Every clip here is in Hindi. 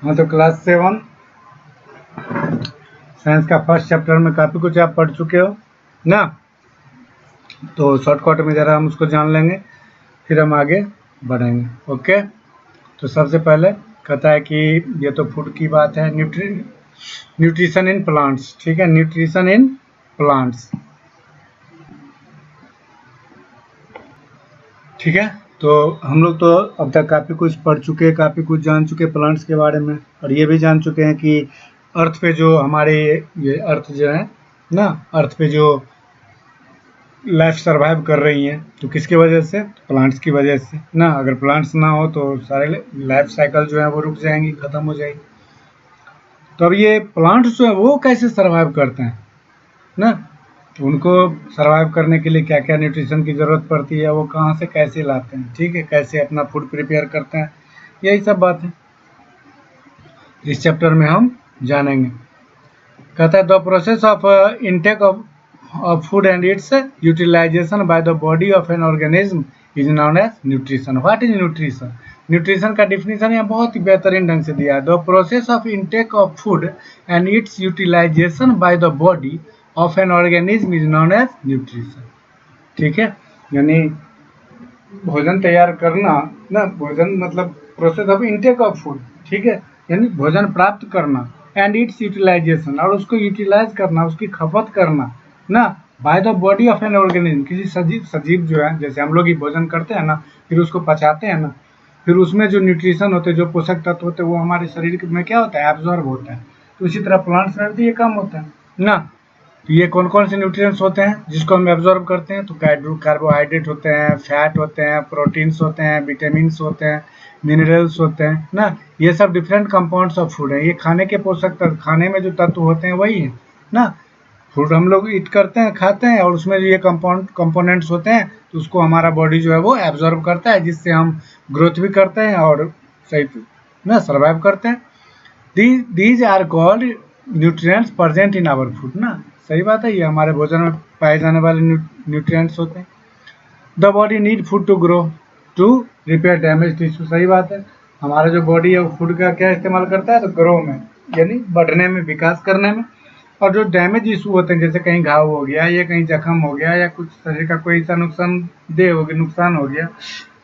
हाँ, तो क्लास 7 साइंस का फर्स्ट चैप्टर में काफ़ी कुछ आप पढ़ चुके हो ना। तो शॉर्टकट में ज़रा हम उसको जान लेंगे, फिर हम आगे बढ़ेंगे। ओके, तो सबसे पहले कहता है कि ये तो फूड की बात है, न्यूट्रिशन इन प्लांट्स। ठीक है, न्यूट्रिशन इन प्लांट्स। ठीक है, तो हम लोग तो अब तक काफ़ी कुछ पढ़ चुके हैं, काफ़ी कुछ जान चुके हैं प्लांट्स के बारे में, और ये भी जान चुके हैं कि अर्थ पे जो हमारे ये अर्थ जो है ना, अर्थ पे जो लाइफ सरवाइव कर रही हैं, तो किसकी वजह से? प्लांट्स की वजह से ना। अगर प्लांट्स ना हो तो सारे लाइफ साइकिल जो है वो रुक जाएंगी, ख़त्म हो जाएगी। तो अब ये प्लांट्स जो है वो कैसे सरवाइव करते हैं ना, तो उनको सरवाइव करने के लिए क्या क्या न्यूट्रिशन की ज़रूरत पड़ती है, वो कहाँ से कैसे लाते हैं, ठीक है, कैसे अपना फूड प्रिपेयर करते हैं, यही सब बात है इस चैप्टर में हम जानेंगे। कहता है the process of intake of food and its utilization by the body of an organism is known as nutrition. What is nutrition? Nutrition का डिफिनीशन यहाँ बहुत ही बेहतरीन ढंग से दिया है। The process of intake of food and its utilization by the body of an organism is known as nutrition. ठीक है, यानी भोजन तैयार करना ना, भोजन मतलब process of intake of food. ठीक है, यानी भोजन प्राप्त करना, एंड इट्स यूटिलाइजेशन, और उसको यूटिलाइज करना, उसकी खपत करना ना, bye the body of an organism, किसी सजीव जो है, जैसे हम लोग ही भोजन करते हैं ना, फिर उसको पचाते हैं ना, फिर उसमें जो न्यूट्रिशन होते हैं, जो पोषक तत्व होते हैं, वो हमारे शरीर में क्या होता है? एब्जॉर्ब होता है। तो इसी तरह प्लांट्स में भी ये काम होता है ना। तो ये कौन कौन से न्यूट्रिएंट्स होते हैं जिसको हम एब्जॉर्ब करते हैं? तो कार्बोहाइड्रेट होते हैं, फैट होते हैं, प्रोटीन्स होते हैं, विटामिन्स होते हैं, मिनरल्स होते हैं ना। ये सब डिफरेंट कंपाउंड्स ऑफ फूड है। ये खाने के पोषक तत्व, खाने में जो तत्व होते हैं वही है ना। फूड हम लोग ईट करते हैं, खाते हैं, और उसमें जो ये कंपोनेंट्स होते हैं, तो उसको हमारा बॉडी जो है वो एब्जॉर्ब करता है, जिससे हम ग्रोथ भी करते हैं और सही ना सर्वाइव करते हैं। These are called nutrients present in our food ना। सही बात है, ये हमारे भोजन में पाए जाने वाले न्यूट्रिएंट्स होते हैं। The body need food to grow to repair damage tissue. सही बात है, हमारा जो बॉडी है वो फूड का क्या इस्तेमाल करता है? तो ग्रो में, यानी बढ़ने में, विकास करने में। और जो डैमेज इशू होते हैं, जैसे कहीं घाव हो गया या कहीं जख्म हो गया या कुछ शरीर का कोई ऐसा नुकसान हो गया,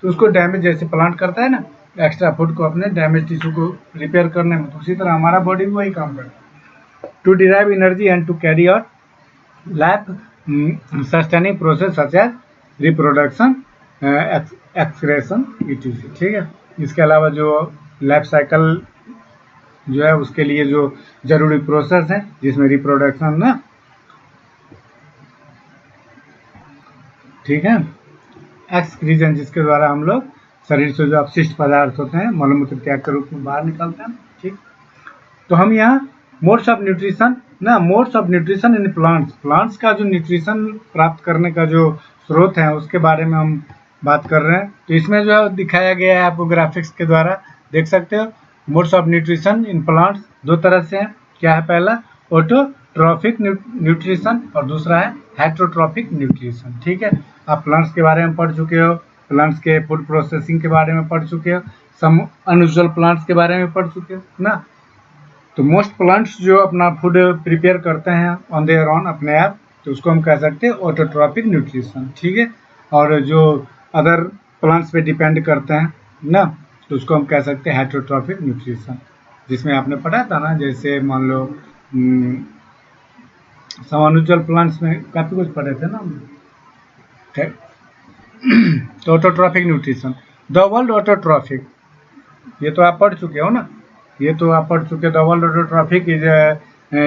तो उसको डैमेज जैसे प्लांट करता है ना, एक्स्ट्रा फूड को अपने डैमेज टिश्यू को रिपेयर करने में, तो उसी तरह हमारा बॉडी भी वही काम करता है। To derive energy and to carry out life sustaining process such as reproduction, excretion, etc। ठीक है, इसके अलावा जो लाइफ साइकिल जो है उसके लिए जो जरूरी प्रोसेस है, जिसमें रिप्रोडक्शन ना, ठीक है, एक्सक्रीजन, जिसके द्वारा हम लोग शरीर से जो अपशिष्ट पदार्थ होते हैं मलमूत्र त्याग के रूप में बाहर निकलते हैं। ठीक, तो हम यहाँ मोड्स ऑफ न्यूट्रिशन ना, modes of nutrition in plants, plants का जो न्यूट्रिशन प्राप्त करने का जो स्रोत है उसके बारे में हम बात कर रहे हैं। तो इसमें जो है दिखाया गया है आपको ग्राफिक्स के द्वारा, देख सकते हो। Modes of nutrition in plants दो तरह से हैं। क्या है? पहला ऑटोट्रॉफिक न्यूट्रिशन और दूसरा है हेटेरोट्रॉफिक न्यूट्रिशन। ठीक है, आप प्लांट्स के बारे में पढ़ चुके हो, प्लांट्स के फूड प्रोसेसिंग के बारे में पढ़ चुके हो, सम अनयूजुअल प्लांट्स के बारे में पढ़ चुके हो ना। तो मोस्ट प्लांट्स जो अपना फूड प्रिपेयर करते हैं ऑन देयर ओन, अपने आप, तो उसको हम कह सकते हैं ऑटोट्रॉफिक न्यूट्रिशन। ठीक है, और जो अदर प्लांट्स पे डिपेंड करते हैं ना, तो उसको हम कह सकते हैं हेटेरोट्रॉफिक न्यूट्रिशन, जिसमें आपने पढ़ा था ना, जैसे मान लो सम अनयूजुअल प्लांट्स में काफ़ी कुछ पढ़े थे ना। तो autotrophic nutrition, the world autotrophic, ये तो आप पढ़ चुके हो ना, ये तो आप पढ़ चुके हो। The world autotrophic is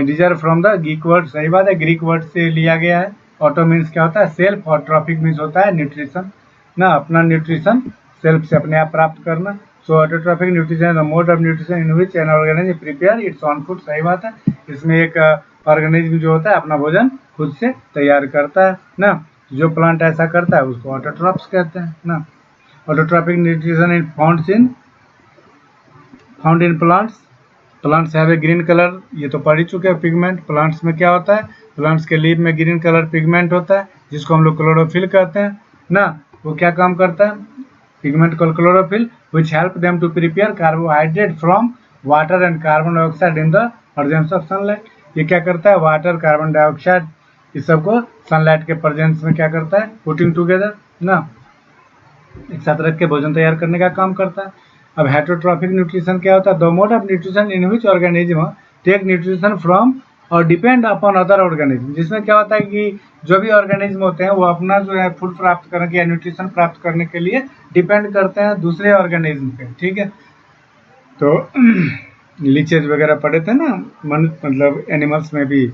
digger from the Greek word. सही बात है, ग्रीक वर्ड से लिया गया है। ऑटो मीन्स क्या होता है? सेल्फ, और ट्रॉफिक मीन्स होता है न्यूट्रिशन ना, अपना न्यूट्रिशन सेल्फ से अपने आप प्राप्त करना। सो autotrophic nutrition the mode of nutrition in which an organism prepare its own food. सही बात है, इसमें एक ऑर्गेनिज्म जो होता है अपना भोजन खुद से तैयार करता है ना। जो प्लांट ऐसा करता है उसको ऑटोट्रॉफ्स कहते हैं ना। Autotrophic nutrition in found in plants, plants have a green colour, ये तो पढ़ ही चुके हैं। पिगमेंट, प्लांट्स में क्या होता है? प्लांट्स के लीफ में ग्रीन कलर पिगमेंट होता है, जिसको हम लोग क्लोरोफिल कहते हैं ना। वो क्या काम करता है? Pigment called chlorophyll, which help them to prepare carbohydrate from water and carbon dioxide in the presence of sunlight. ये क्या करता है, वाटर, कार्बन डाइऑक्साइड इस सबको सनलाइट के प्रेजेंस में क्या करता है, पुटिंग टुगेदर ना, एक साथ रख के भोजन तैयार करने का काम करता है। अब हेटेरोट्रॉफिक न्यूट्रिशन क्या होता है, the mode of nutrition in which organism take nutrition from और डिपेंड अपॉन अदर ऑर्गेनिज्म। जिसमें क्या होता है कि जो भी ऑर्गेनिज्म होते हैं वो अपना जो है फूड प्राप्त करने के या न्यूट्रिशन प्राप्त करने के लिए डिपेंड करते हैं दूसरे ऑर्गेनिज्म पे, ठीक है। तो लीचेज वगैरह पढ़े थे ना, मतलब एनिमल्स में भी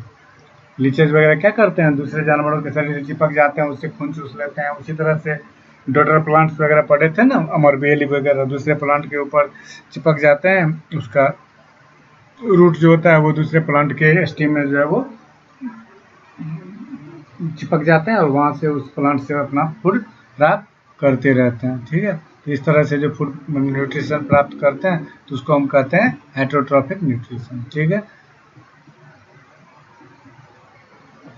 लीचेज वगैरह क्या करते हैं, दूसरे जानवरों के शरीर से चिपक जाते हैं, उससे खून चूस लेते हैं। उसी तरह से डोडर प्लांट्स वगैरह पढ़े थे ना, अमरबेली वगैरह दूसरे प्लांट के ऊपर चिपक जाते हैं, उसका रूट जो होता है वो दूसरे प्लांट के स्टेम में जो है वो चिपक जाते हैं और वहाँ से उस प्लांट से अपना फूड प्राप्त करते रहते हैं, ठीक है। तो इस तरह से जो फूड न्यूट्रिशन प्राप्त करते हैं तो उसको हम कहते हैं हेटेरोट्रॉफिक न्यूट्रिशन, ठीक है।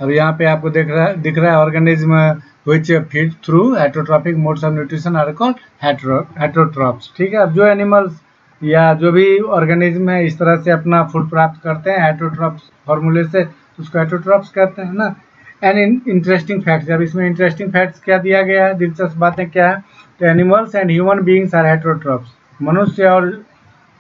अब यहाँ पे आपको दिख रहा है organism which feed through heterotrophic modes of nutrition are called heterotrophs, ठीक है। अब जो एनिमल्स या जो भी ऑर्गेनिज्म है इस तरह से अपना फूड प्राप्त करते हैं हेटेरोट्रॉप्स फॉर्मूले से, उसको हेटेरोट्रॉप्स कहते हैं ना। एंड इंटरेस्टिंग फैक्ट्स, अब इसमें इंटरेस्टिंग फैक्ट्स क्या दिया गया है, दिलचस्प बातें क्या है, तो animals and human beings are heterotrophs, मनुष्य और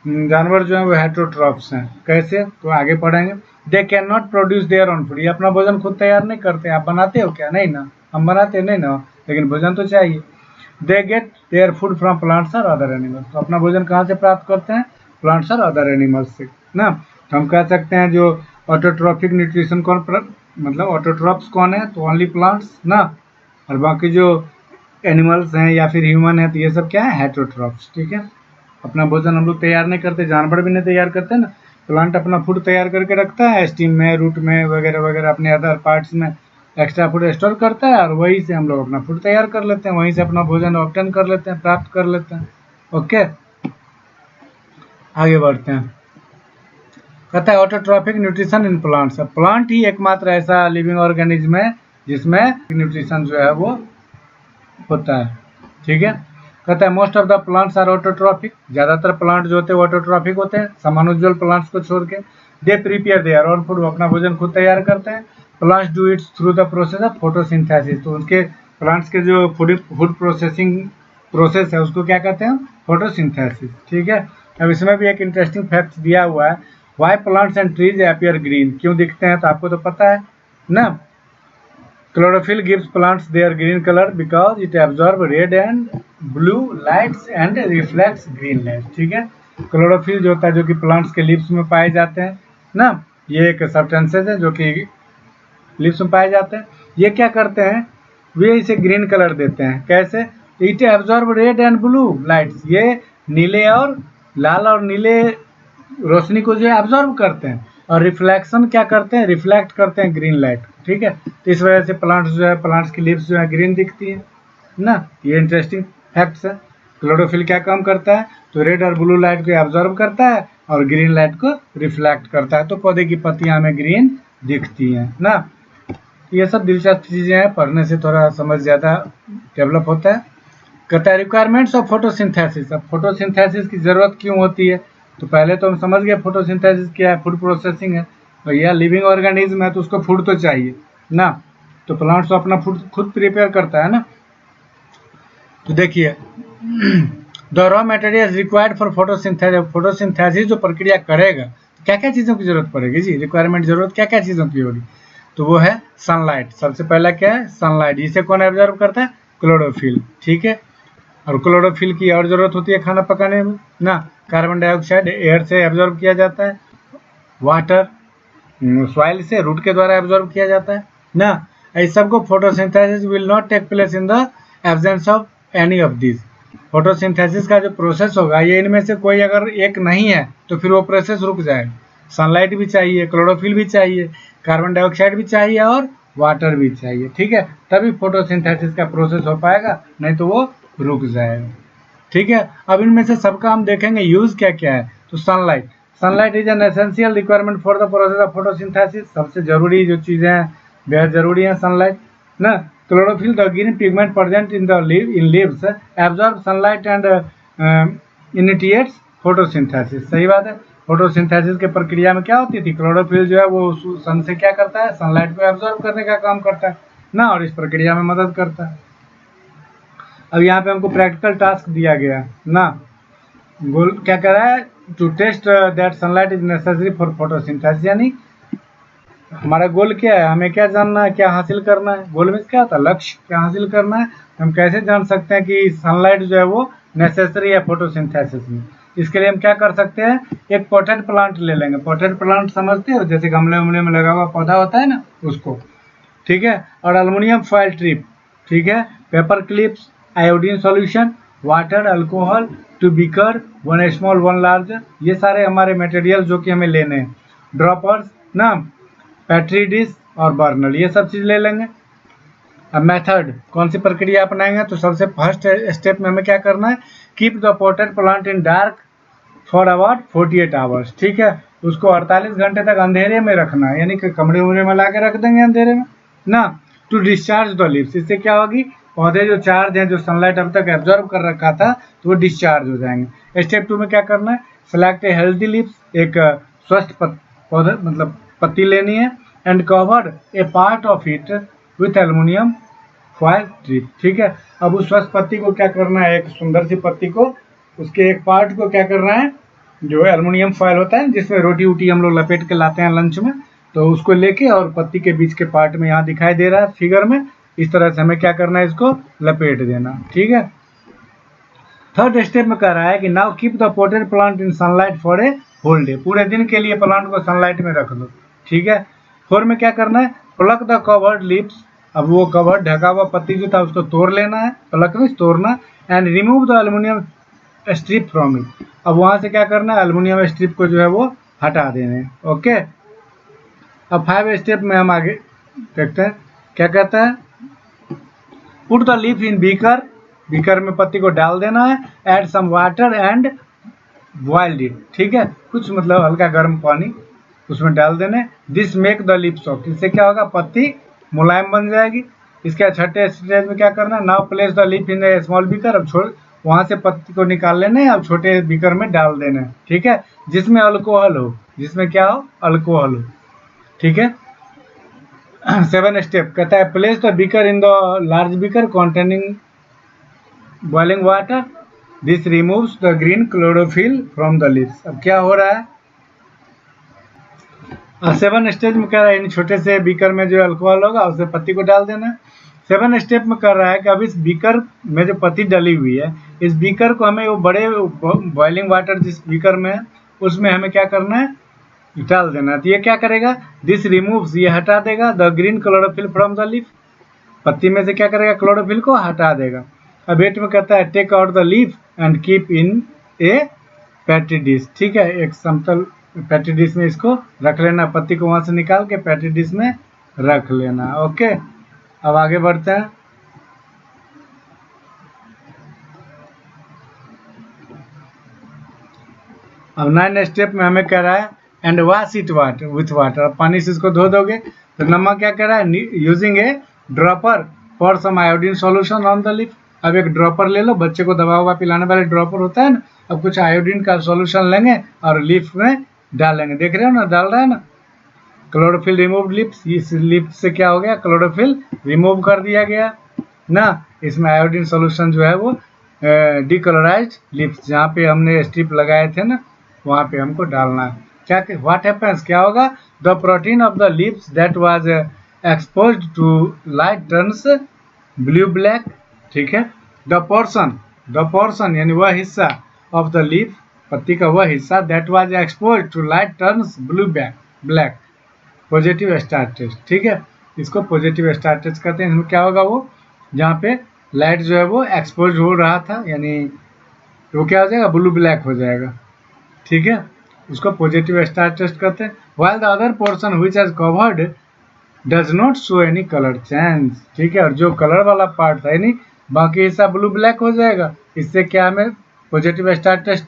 जानवर जो है वो हेटेरोट्रॉप्स हैं। कैसे, तो आगे पढ़ेंगे। They can not produce their own food, ये अपना भोजन खुद तैयार नहीं करते। आप बनाते हो क्या, नहीं ना, हम बनाते नहीं ना, लेकिन भोजन तो चाहिए। They get their food from plants और अदर एनिमल्स, तो अपना भोजन कहाँ से प्राप्त करते हैं, प्लांट्स और अदर एनिमल्स से ना। तो हम कह सकते हैं जो ऑटोट्रॉफिक न्यूट्रिशन कौन मतलब ऑटोट्रॉप्स कौन है, तो ओनली प्लांट्स ना, और बाकी जो एनिमल्स हैं या फिर ह्यूमन है तो ये सब क्या है, हेटेरोट्रॉप्स, ठीक है। अपना भोजन हम लोग तैयार नहीं करते, जानवर भी नहीं तैयार करते ना, प्लांट अपना फूड तैयार करके रखता है स्टीम में, रूट में वगैरह वगैरह, अपने अदर पार्ट्स में एक्स्ट्रा फूड स्टोर करता है और वहीं से हम लोग अपना फूड तैयार कर लेते हैं, वहीं से अपना भोजन ऑब्टेन कर लेते हैं, प्राप्त कर लेते हैं। ओके, आगे बढ़ते हैं। कहता है autotrophic nutrition in plants, plant ही एकमात्र ऐसा लिविंग ऑर्गेनिज्म है जिसमें न्यूट्रिशन जो है वो होता है, ठीक है। कहता है most of the plants are autotrophic, ज्यादातर प्लांट जो होते हैं ऑटोट्रॉफिक होते हैं, समानुज्वल प्लांट्स को छोड़ के। They prepare their own food, वो अपना भोजन खुद तैयार करते हैं। Plants do it's through the process of photosynthesis, तो उनके प्लांट्स के जो फूड प्रोसेसिंग प्रोसेस है उसको क्या कहते हैं, फोटोसिंथेसिस, ठीक है। अब इसमें भी एक इंटरेस्टिंग फैक्ट दिया हुआ है, why plants and trees appear green, क्यों दिखते हैं, तो आपको तो पता है ना। Chlorophyll gives plants their green color because it absorbs red and blue lights and reflects green light, ठीक है। क्लोरोफिल जो होता है, जो कि प्लांट्स के लीव्स में पाए जाते हैं ना, ये एक सब्सटेंसेस है जो कि लीव्स में पाए जाते हैं। ये क्या करते हैं, वे इसे ग्रीन कलर देते हैं। कैसे, it absorb red and blue lights, ये नीले और लाल और नीले रोशनी को जो है एब्जॉर्ब करते हैं, और रिफ्लेक्शन क्या करते हैं, रिफ्लेक्ट करते हैं ग्रीन लाइट, ठीक है। तो इस वजह से प्लांट्स जो है, प्लांट्स की लीव्स जो है ग्रीन दिखती है ना। ये इंटरेस्टिंग फैक्ट्स है। क्लोरोफिल क्या काम करता है, तो रेड और ब्लू लाइट को एब्जॉर्ब करता है और ग्रीन लाइट को रिफ्लेक्ट करता है, तो पौधे की पत्तियां हमें ग्रीन दिखती हैं ना। ये सब दिलचस्प चीजें हैं, पढ़ने से थोड़ा समझ ज्यादा डेवलप होता है। कहता है रिक्वायरमेंट्स ऑफ फोटोसिंथेसिस, अब फोटोसिंथेसिस की जरूरत क्यों होती है, तो पहले तो हम समझ गए फोटोसिंथेसिस क्या है, फूड प्रोसेसिंग है। भैया लिविंग ऑर्गेनिज्म है तो उसको फूड तो चाहिए ना, तो प्लांट्स तो अपना फूड खुद प्रिपेयर करता है ना। तो देखिए the raw material required for photosynthesis, photosynthesis जो प्रक्रिया करेगा तो क्या क्या चीज़ों की जरूरत पड़ेगी जी, रिक्वायरमेंट जरूरत क्या क्या चीज़ों की होगी, तो वो है सनलाइट। सबसे पहला क्या है, सनलाइट। इसे कौन एब्जॉर्व करता है, क्लोरोफिल, ठीक है। और क्लोरोफिल की और जरूरत होती है खाना पकाने में ना। कार्बन डाइऑक्साइड एयर से एब्जॉर्ब किया जाता है, वाटर सॉइल से रूट के द्वारा एब्जॉर्ब किया जाता है ना। इस सबको photosynthesis will not take place in the absence of any of this. Photosynthesis का जो प्रोसेस होगा ये इनमें से कोई अगर एक नहीं है तो फिर वो प्रोसेस रुक जाएगा। सनलाइट भी चाहिए, क्लोरोफिल भी चाहिए, कार्बन डाइऑक्साइड भी चाहिए और वाटर भी चाहिए, ठीक है, तभी फोटोसिंथेसिस का प्रोसेस हो पाएगा, नहीं तो वो रुक जाएगा, ठीक है। अब इनमें से सबका हम देखेंगे यूज क्या क्या है। तो sunlight, sunlight is an essential requirement for the process of photosynthesis, सबसे जरूरी जो चीजें हैं बेहद जरूरी है सनलाइट ना। Chlorophyll the green pigment present in the leaves absorb sunlight and initiates photosynthesis, सही बात है। फोटोसिंथेसिस के प्रक्रिया में क्या होती थी, क्लोरोफिल जो है वो सन से क्या करता है, सनलाइट को एब्जॉर्ब करने का काम करता है ना, और इस प्रक्रिया में मदद करता है। अब यहाँ पे हमको प्रैक्टिकल टास्क दिया गया ना, गोल क्या कह रहा है, to test that sunlight is necessary for photosynthesis, यानी हमारा गोल क्या है, हमें क्या जानना है, क्या हासिल करना है। गोल में क्या होता है, लक्ष्य, क्या हासिल करना है। हम कैसे जान सकते हैं कि सनलाइट जो है वो नेसेसरी है फोटोसिंथेसिस में। इसके लिए हम क्या कर सकते हैं, एक पॉटेड प्लांट ले लेंगे। पॉटेड प्लांट समझते हो, जैसे गमले उमले में लगा हुआ पौधा होता है ना, उसको, ठीक है। और एल्युमिनियम फॉयल ट्रिप, ठीक है, paper clips, iodine solution, water, alcohol, two beaker, one small one large, ये सारे हमारे मटेरियल जो कि हमें लेने हैं। ड्रॉपर्स ना, पैट्री डिश और बर्नर, ये सब चीज़ ले लेंगे। अब मेथड, कौन सी प्रक्रिया अपनाएंगे, तो सबसे फर्स्ट स्टेप में हमें क्या करना है, keep the potted plant in dark for about 48 hours, ठीक है। उसको 48 घंटे तक अंधेरे में रखना है, यानी कि कमरे उमरे में ला के रख देंगे अंधेरे में ना, टू डिस्चार्ज द लीव्स। इससे क्या होगी, पौधे जो चार्ज हैं, जो सनलाइट अब तक एब्जॉर्ब कर रखा था, तो वो डिस्चार्ज हो जाएंगे। स्टेप 2 में क्या करना है, सेलेक्ट ए हेल्दी लीव्स, एक स्वस्थ पौधे मतलब पत्ती लेनी है, and cover A part of it with aluminium foil strip, ठीक है। अब उस स्वस्थ पत्ती को क्या करना है, एक सुंदर सी पत्ती को, उसके एक पार्ट को क्या करना है, जो एल्युमिनियम फॉयल होता है जिसमें रोटी वोटी हम लोग लपेट के लाते हैं लंच में, तो उसको लेके और पत्ती के बीच के पार्ट में यहाँ दिखाई दे रहा है फिगर में, इस तरह से हमें क्या करना है, इसको लपेट देना, ठीक है। थर्ड स्टेप में कह रहा है कि now keep the potted plant in sunlight for a whole day, पूरे दिन के लिए प्लांट को सनलाइट में रख दो, ठीक है। 4 में क्या करना है, प्लक द कवर्ड लीव्स, अब वो कवर्ड ढका हुआ पत्ती जो था उसको तोड़ लेना है, प्लक में तोड़ना, and remove the aluminium strip from it, अब वहाँ से क्या करना है, एल्युमिनियम स्ट्रिप को जो है वो हटा देने, ओके। अब 5 स्टेप में हम आगे देखते हैं क्या कहता है, put the leaf in beaker, beaker में पत्ती को डाल देना है, add some water and boiled it, ठीक है, कुछ मतलब हल्का गर्म पानी उसमें डाल देने। This make the leaf soft, इससे क्या होगा, पत्ती मुलायम बन जाएगी। इसके छठे स्टेज में क्या करना है, now place the leaf in A small beaker, अब वहाँ से पत्ती को निकाल लेना है, अब छोटे बीकर में डाल देना है, ठीक है, जिसमें अल्कोहल हो, जिसमें क्या हो, अल्कोहल हो, ठीक है। 7 स्टेप कहता है, place the beaker in the large beaker containing boiling water, this removes the green chlorophyll from the leaves. अब क्या हो रहा है, 7 स्टेज में कह रहा है, इन छोटे से बीकर में जो अल्कोहल होगा उससे पत्ती को डाल देना है। 7 स्टेप में कर रहा है कि अब इस बीकर में जो पत्ती डली हुई है, इस बीकर को हमें वो बड़े बॉइलिंग वाटर जिस बीकर में है उसमें हमें क्या करना है, डाल देना है। तो ये क्या करेगा, दिस रिमूव्स, ये हटा देगा, the green chlorophyll from the leaf, पत्ती में से क्या करेगा, क्लोरोफिल को हटा देगा। अब 8 में कहता है, take out the leaf and keep in a petri dish, ठीक है, एक समतल पैट्री डिश में इसको रख लेना, पत्ती को वहां से निकाल के पैट्री डिश में रख लेना, ओके। अब आगे बढ़ते हैं, अब 9 स्टेप में हमें कह रहा है, and wash it water with water, अब पानी से इसको धो दोगे। तो नमक क्या कह रहा है, using a dropper for some iodine solution on the leaf, अब एक ड्रॉपर ले लो, बच्चे को दवा ववा पिलाने वाले ड्रॉपर होता है ना, अब कुछ आयोडीन का सॉल्यूशन लेंगे और लीफ में डालेंगे, देख रहे हो ना, डाल रहा है ना, क्लोरोफिल रिमूव लिप्स, इस लिप से क्या हो गया, क्लोरोफिल रिमूव कर दिया गया ना। इसमें आयोडीन सॉल्यूशन जो है वो डिकलोराइज्ड लिप्स, जहाँ पे हमने स्ट्रिप लगाए थे ना, वहाँ पे हमको डालना है। क्या व्हाट हैपेंस, क्या होगा, the protein of the lips that was exposed to light turns blue black, ठीक है। द पोर्शन यानी वह हिस्सा ऑफ द लीफ, पत्ती का वह हिस्सा, that was exposed to light turns blue black, positive starch test, ठीक है, इसको पॉजिटिव स्टार टेस्ट कहते हैं। इसमें क्या होगा, वो जहाँ पे लाइट जो है वो एक्सपोज हो रहा था, यानी वो क्या हो जाएगा, ब्लू ब्लैक हो जाएगा, ठीक है, उसको पॉजिटिव स्टार टेस्ट कहते हैं। While the other portion which has covered does not show any colour change, ठीक है, और जो कलर वाला पार्ट था यानी बाकी हिस्सा ब्लू ब्लैक हो जाएगा। इससे क्या हमें पॉजिटिव स्टार टेस्ट,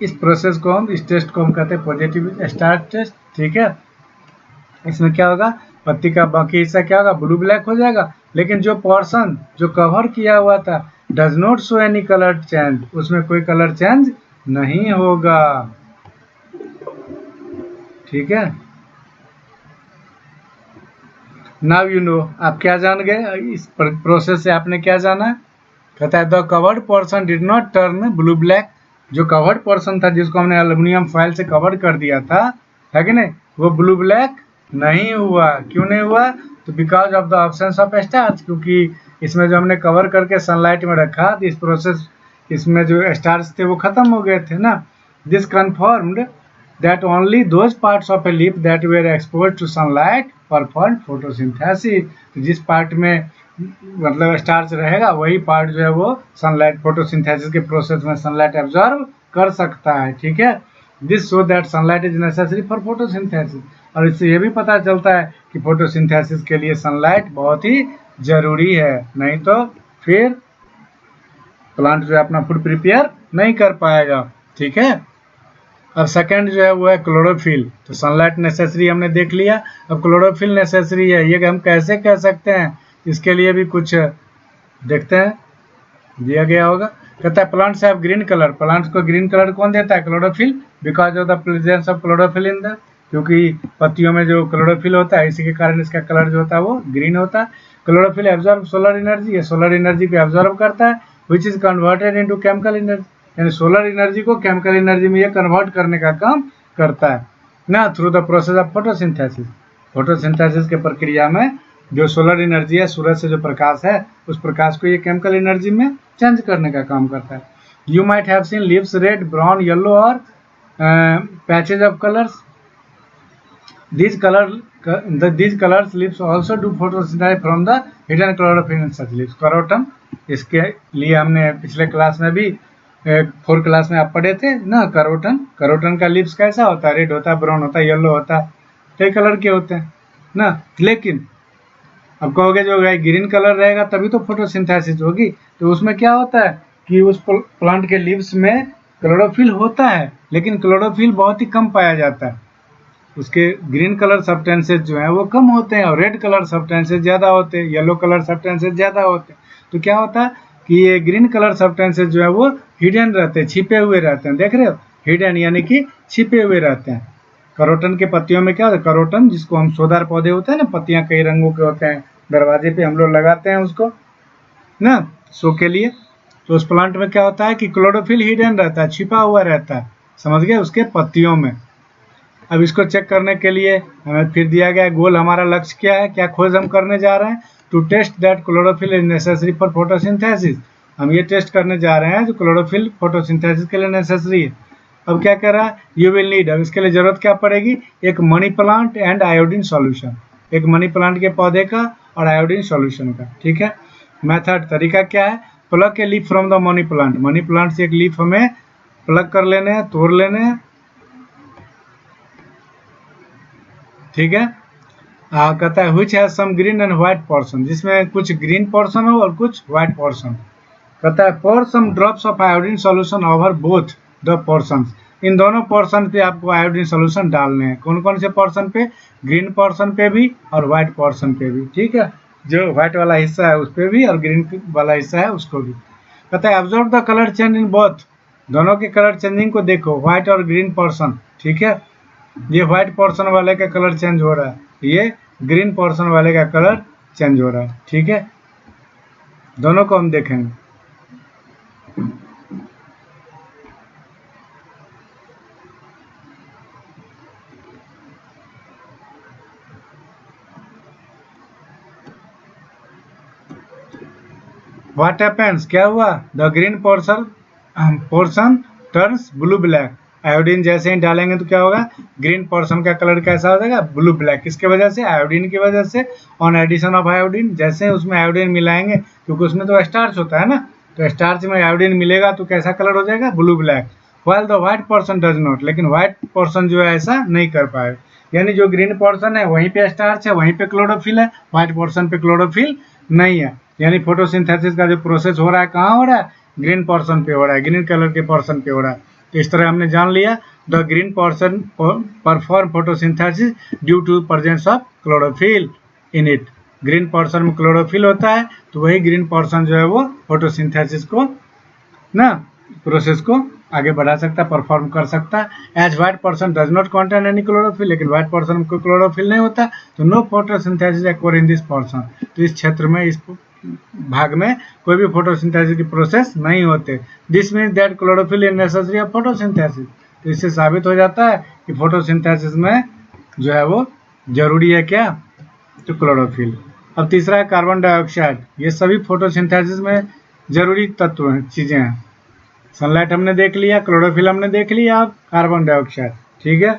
इस प्रोसेस को हम, इस टेस्ट को हम कहते हैं पॉजिटिव स्टार टेस्ट, ठीक है। इसमें क्या होगा, पत्ती का बाकी हिस्सा क्या होगा, ब्लू ब्लैक हो जाएगा, लेकिन जो पोर्शन जो कवर किया हुआ था does not show any colour change, उसमें कोई कलर चेंज नहीं होगा। ठीक है, नाउ यू नो, आप क्या जान गए इस प्रोसेस से? आपने क्या जाना? कहता है the covered portion did not turn blue black. जो कवर्ड पोर्शन था जिसको हमने एल्युमिनियम फॉइल से कवर कर दिया था, है कि नहीं, वो ब्लू ब्लैक नहीं हुआ। क्यों नहीं हुआ? तो because of the absence of stars, क्योंकि इसमें जो हमने कवर करके सनलाइट में रखा, इस प्रोसेस इसमें जो स्टार्स थे वो खत्म हो गए थे ना। This confirmed that only those parts of a leaf that were exposed to sunlight performed photosynthesis। तो जिस पार्ट में मतलब स्टार्च रहेगा वही पार्ट जो है वो सनलाइट फोटोसिंथेसिस के प्रोसेस में सनलाइट एब्जॉर्ब कर सकता है। ठीक है, this show that sunlight is necessary for photosynthesis. और इससे ये भी पता चलता है कि फोटोसिंथेसिस के लिए सनलाइट बहुत ही जरूरी है, नहीं तो फिर प्लांट जो है अपना फूड प्रिपेयर नहीं कर पाएगा। ठीक है, अब सेकंड जो है वो है क्लोरोफिल। तो सनलाइट नेसेसरी हमने देख लिया, अब क्लोरोफिल नेसेसरी है। ये हम कैसे कह सकते हैं, इसके लिए भी कुछ देखते हैं, दिया गया होगा। कहता है plants have green colour. Plants को ग्रीन कलर कौन देता है? Chlorophyll. Because of the presence of chlorophyll in the, क्योंकि पत्तियों में जो क्लोरोफिल होता है इसी के कारण इसका कलर जो होता है वो ग्रीन होता है। क्लोरोफिल एब्जॉर्ब सोलर एनर्जी, ये सोलर एनर्जी को एब्जॉर्ब करता है, which is converted into chemical energy, यानी सोलर एनर्जी को केमिकल एनर्जी में ये कन्वर्ट करने का काम करता है ना, through the process of photosynthesis. Photosynthesis के प्रक्रिया में जो सोलर एनर्जी है, सूरज से जो प्रकाश है, उस प्रकाश को ये केमिकल एनर्जी में चेंज करने का काम करता है। You might have seen leaves red, brown, yellow और patches of colours. These colors leaves also do photosynthesis from the hidden chlorophyll in such leaves. करोटम, इसके लिए हमने पिछले क्लास में भी 4 क्लास में आप पढ़े थे ना। करोटन, करोटन का लीव्स कैसा होता है? रेड होता है, ब्राउन होता है, येलो होता है, कई कलर के होते हैं ना। लेकिन अब कहोगे जो ग्रीन कलर रहेगा तभी तो फोटोसिंथेसिस होगी। तो उसमें क्या होता है कि उस प्लांट के लीव्स में क्लोरोफिल होता है, लेकिन क्लोरोफिल बहुत ही कम पाया जाता है। उसके ग्रीन कलर सब्सटेंसेस जो हैं वो कम होते हैं और रेड कलर सब्सटेंसेस ज़्यादा होते हैं, येलो कलर सब्सटेंसेस ज़्यादा होते हैं। तो क्या होता है कि ये ग्रीन कलर सब्सटेंसेस जो है वो हिडन रहते हैं, छिपे हुए रहते हैं। देख रहे हो, हिडन यानी कि छिपे हुए रहते हैं। करोटन के पत्तियों में क्या होता है? करोटन, जिसको हम सोदार पौधे होते हैं ना, पत्तियां कई रंगों के होते हैं, दरवाजे पे हम लोग लगाते हैं उसको ना, शो के लिए। तो उस प्लांट में क्या होता है कि क्लोरोफिल हिडन रहता है, छिपा हुआ रहता है, समझ गए, उसके पत्तियों में। अब इसको चेक करने के लिए हमें फिर दिया गया गोल, हमारा लक्ष्य क्या है, क्या खोज हम करने जा रहे हैं? To test that chlorophyll is necessary for photosynthesis. हम ये टेस्ट करने जा रहे हैं जो क्लोरोफिल फोटोसिंथेसिस के लिए नेसेसरी है। अब क्या कर रहा है? यू विल नीड, अब इसके लिए जरूरत क्या पड़ेगी? एक money plant and iodine solution, एक मनी प्लांट के पौधे का और आयोडीन सॉल्यूशन का। ठीक है, मेथड, तरीका क्या है? Plug A leaf from the money plant. Money plant से एक लीफ हमें प्लग कर लेने हैं, तोड़ लेने हैं। ठीक है, कहता है which has some green and white portion, जिसमें कुछ ग्रीन पोर्शन हो और कुछ व्हाइट पोर्शन। कहता है pour some drops of iodine solution over both the portions। इन दोनों पोर्शन पे आपको आयोडीन सोल्यूशन डालने हैं। कौन कौन से पोर्शन पे? ग्रीन पोर्शन पे भी और व्हाइट पोर्शन पे भी। ठीक है, जो व्हाइट वाला हिस्सा है उस पे भी और ग्रीन वाला हिस्सा है उसको भी। कहता है observe the colour change in both, दोनों के कलर चेंजिंग को देखो, व्हाइट और ग्रीन पोर्शन। ठीक है, ये व्हाइट पोर्शन वाले का कलर चेंज हो रहा है, ये ग्रीन पोर्शन वाले का कलर चेंज हो रहा है। ठीक है, दोनों को हम देखेंगे। व्हाट हैपेंस, क्या हुआ? The green portion turns blue black. Iodine जैसे ही डालेंगे तो क्या होगा? ग्रीन पोर्शन का कलर कैसा हो जाएगा? Blue black. किसके वजह से? आयोडीन की वजह से। ऑन एडिशन ऑफ आयोडीन, जैसे उसमें आयोडीन मिलाएंगे, क्योंकि उसमें तो स्टार्च होता है ना, तो स्टार्च में आयोडीन मिलेगा तो कैसा कलर हो जाएगा? Blue black. While the white portion does not, लेकिन व्हाइट पोर्शन जो है ऐसा नहीं कर पाए। यानी जो ग्रीन पोर्शन है वहीं पे स्टार्च है, वहीं पे क्लोरोफिल है, व्हाइट पोर्शन पे क्लोरोफिल नहीं है। यानी फोटोसिंथेसिस का जो प्रोसेस हो रहा है कहाँ हो रहा है? ग्रीन पोर्शन पे हो रहा है, ग्रीन कलर के पोर्शन पे हो रहा है। तो इस तरह हमने जान लिया the green portion perform photosynthesis due to presence of chlorophyll in it. Green portion में क्लोरोफिल होता है तो वही ग्रीन पोर्शन जो है वो फोटोसिंथेसिस को ना प्रोसेस को आगे बढ़ा सकता है, परफॉर्म कर सकता है। As white person does not contain any chlorophyll, लेकिन व्हाइट पर्सन को क्लोरोफिल नहीं होता, तो no photosynthesis occur in this person, तो इस क्षेत्र में, इस भाग में कोई भी फोटोसिंथेसिस की प्रोसेस नहीं होते। This means that chlorophyll is necessary of photosynthesis, तो इससे साबित हो जाता है कि फोटोसिंथेसिस में जो है वो जरूरी है क्या, तो क्लोरोफिल। अब तीसरा है कार्बन डाइऑक्साइड, ये सभी फोटोसिंथेसिस में जरूरी तत्व हैं, चीजें हैं। सनलाइट हमने देख लिया, क्लोरोफिल हमने देख लिया, अब कार्बन डाइऑक्साइड, ठीक है।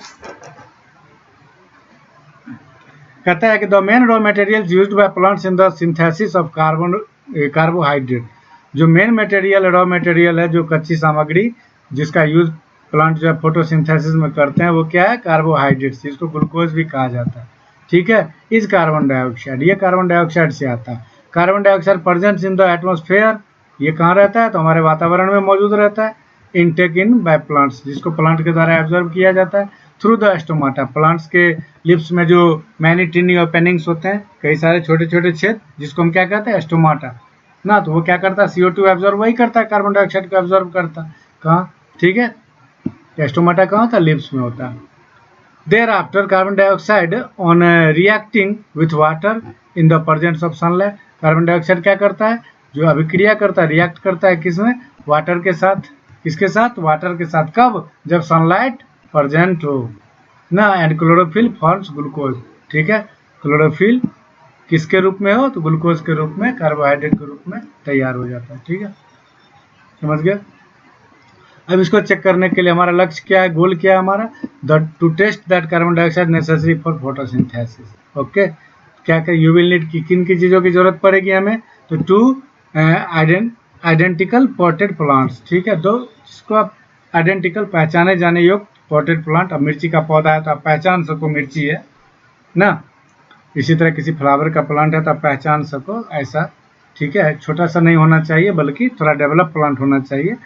कहता है कि the main raw material used by plants in the synthesis of carbohydrate, जो मेन मटेरियल रॉ मटेरियल है, जो कच्ची सामग्री जिसका यूज प्लांट जो है फोटोसिंथेसिस में करते हैं, वो क्या है, कार्बोहाइड्रेट्स, जिसको ग्लूकोज भी कहा जाता है, ठीक है। इस कार्बन डाइऑक्साइड, ये कार्बन डाइऑक्साइड से आता है। Carbon dioxide present in the atmosphere, ये कहाँ रहता है, तो हमारे वातावरण में मौजूद रहता है। इनटेक इन बाय प्लांट्स, जिसको प्लांट के द्वारा एब्जॉर्ब किया जाता है थ्रू द स्टोमाटा, प्लांट्स के लिप्स में जो मैनी टिनी ओपनिंग्स होते हैं, कई सारे छोटे छोटे छेद, जिसको हम क्या कहते हैं, स्टोमाटा ना, तो वो क्या करता है, CO2 एब्जॉर्ब वही करता है, कार्बन डाइऑक्साइड को एब्जॉर्ब करता है, कहाँ, ठीक है। स्टोमाटा कहाँ होता है, लिप्स में होता है। Thereafter, carbon dioxide on reacting with water in the presence of sunlight, carbon dioxide क्या करता है, जो अभिक्रिया करता है, रिएक्ट करता है किसमें, वाटर के साथ, किसके साथ, वाटर के साथ, कब, जब सनलाइट प्रेजेंट हो ना। एंड क्लोरोफिल फॉर्म्स ग्लूकोज, ठीक है, क्लोरोफिल किसके रूप में हो, तो ग्लूकोज के रूप में, कार्बोहाइड्रेट के रूप में तैयार हो जाता है, ठीक है, समझ गए। अब इसको चेक करने के लिए हमारा लक्ष्य क्या है, गोल क्या है हमारा, to test that carbon dioxide necessary for photosynthesis, okay. क्या क्या यू विल नीड, किन की चीज़ों की जरूरत पड़ेगी हमें, तो टू आइडेंटिकल पॉटेड प्लांट्स, ठीक है, तो जिसको आप आइडेंटिकल, पहचाने जाने योग्य पॉटेड प्लांट। अब मिर्ची का पौधा है तो आप पहचान सको मिर्ची है ना, इसी तरह किसी फ्लावर का प्लांट है तो आप पहचान सको, ऐसा, ठीक है। छोटा सा नहीं होना चाहिए, बल्कि थोड़ा डेवलप प्लांट होना चाहिए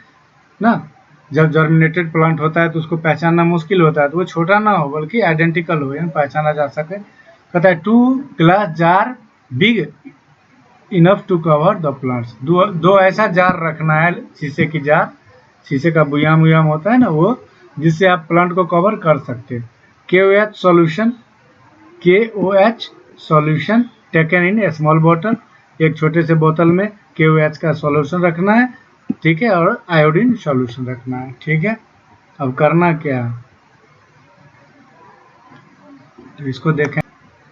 ना। जब जर्मिनेटेड प्लांट होता है तो उसको पहचानना मुश्किल होता है, तो वो छोटा ना हो बल्कि आइडेंटिकल हो, यानी पहचाना जा सके। कहता है 2 glass jar big enough to cover the plants, दो ऐसा जार रखना है, शीशे की जार, शीशे का बुयाम वुयाम होता है ना वो, जिससे आप प्लांट को कवर कर सकते हैं। KOH solution taken in A small बोतल, एक छोटे से बोतल में KOH का सॉल्यूशन रखना है, ठीक है, और आयोडीन सॉल्यूशन रखना है, ठीक है। अब करना क्या, तो इसको देखें,